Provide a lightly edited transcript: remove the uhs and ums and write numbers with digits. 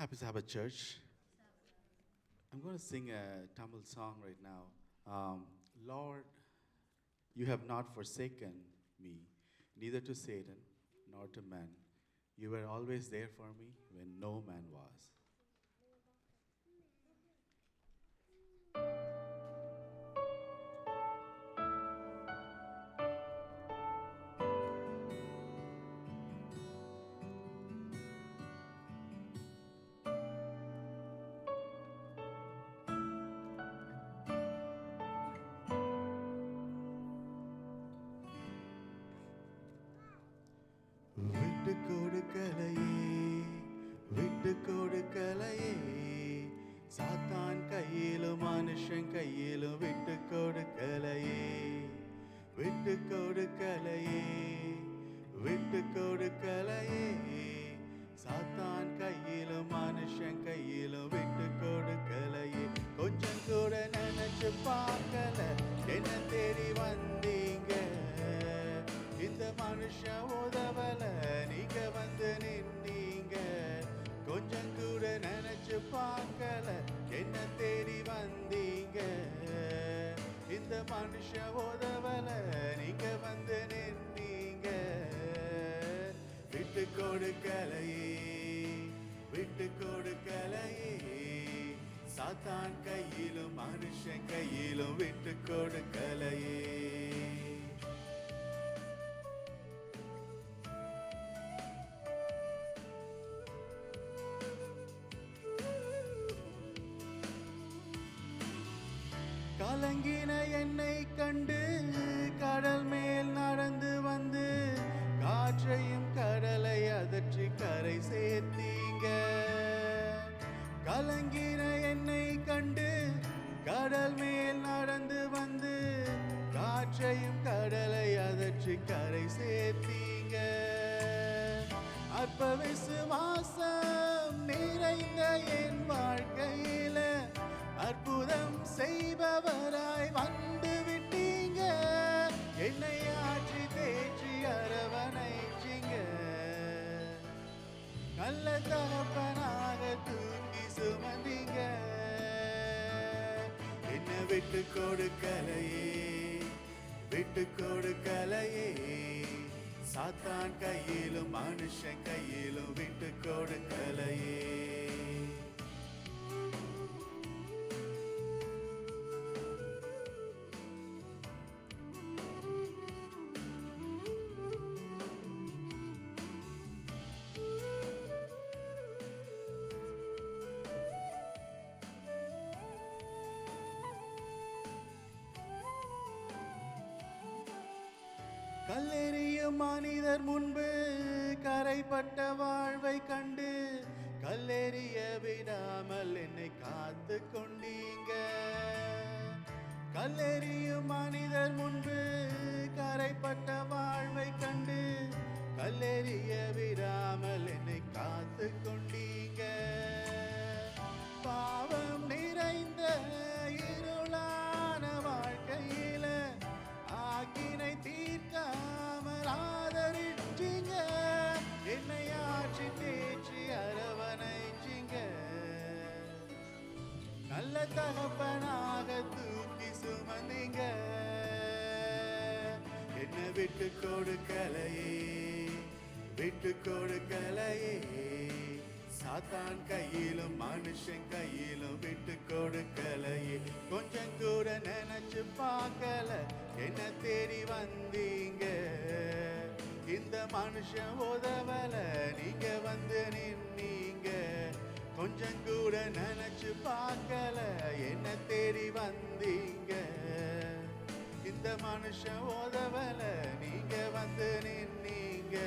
Happy Sabbath Church. I'm going to sing a Tamil song right now. Lord, you have not forsaken me, neither to Satan nor to man. You were always there for me when no man was. விட்டு கொடுக்கலையே விட்டு கொடுக்கலையே சாத்தான் கையிலும் மனுஷன் கையிலும் விட்டு கொடுக்கலையே விட்டு கொடுக்கலையே விட்டு கொடுக்கலையே சாத்தான் கையிலும் மனுஷன் கையிலும் விட்டு கொடுக்கலையே கொஞ்சம் கூட நினைச்சு பார்க்கல என்ன தேடி வந்தீங்க இந்த மனுஷன் உதவல நீங்க வந்து நின்னீங்க கொஞ்சம் கூட நினைச்சு பார்க்கல என்ன தேடி வந்தீங்க இந்த மனுஷன் உதவல நீங்க வந்து நின்னீங்க விட்டு கொடுக்கலையே விட்டு கொடுக்கலையே சாத்தான் கையிலும் மனுஷன் கையிலும் விட்டு கொடுக்கலையே கலங்கின என்னை கண்டு கடல் மேல் நடந்து வந்து காற்றையும் கடலை அதற்றி கரை சேர்த்தீங்க கலங்கின என்னை கண்டு கடல் மேல் நடந்து வந்து காற்றையும் கடலை அதற்றி கரை சேர்த்தீங்க அற்ப விசுவாசம் நிறைந்த என் வாழ்க்கையில அற்புதம் செய்பவராய் வந்து விட்டீங்க என்னை ஆற்றி தேற்றி அரவணைச்சிங்க நல்ல தகப்பனாக தூக்கி சுமந்தீங்க என்ன விட்டு கொடுக்கலையே விட்டு கொடுக்கலையே சாத்தான் கையிலும் மனுஷன் கையிலும் விட்டு கொடுக்கலையே கல்லெறியும் மனிதர் முன்பு கரைப்பட்ட வாழ்வை கண்டு கல்லெறிய விடாமல் என்னை காத்து கொண்டீங்க கல்லெறியும் மனிதர் முன்பு கரைப்பட்ட வாழ்வை கண்டு கல்லெறிய விடாமல் என்னை காத்து கொண்டீங்க பாவம் நிறைந்த இருளான வாழ்க்கையில ஆக்கினை தீர்க்காமல் ஆதரிச்சிங்க என்னை ஆட்சி தேற்றி அரவணைச்சிங்க நல்ல தகப்பனாக தூக்கி சுமந்தீங்க என்ன விட்டு கொடுக்கலையே விட்டு கொடுக்கலையே சாத்தான் கையிலும் மனுஷன் கையிலும் விட்டு கொடுக்கலையே கொஞ்சம் கூட நினைச்சு பார்க்கல என்ன தேடி வந்தீங்க இந்த மனுஷன் உதவல நீங்க வந்து நின்னீங்க கொஞ்சம் கூட நினைச்சு பார்க்கல என்ன தேடி வந்தீங்க இந்த மனுஷன் உதவல நீங்க வந்து நின்னீங்க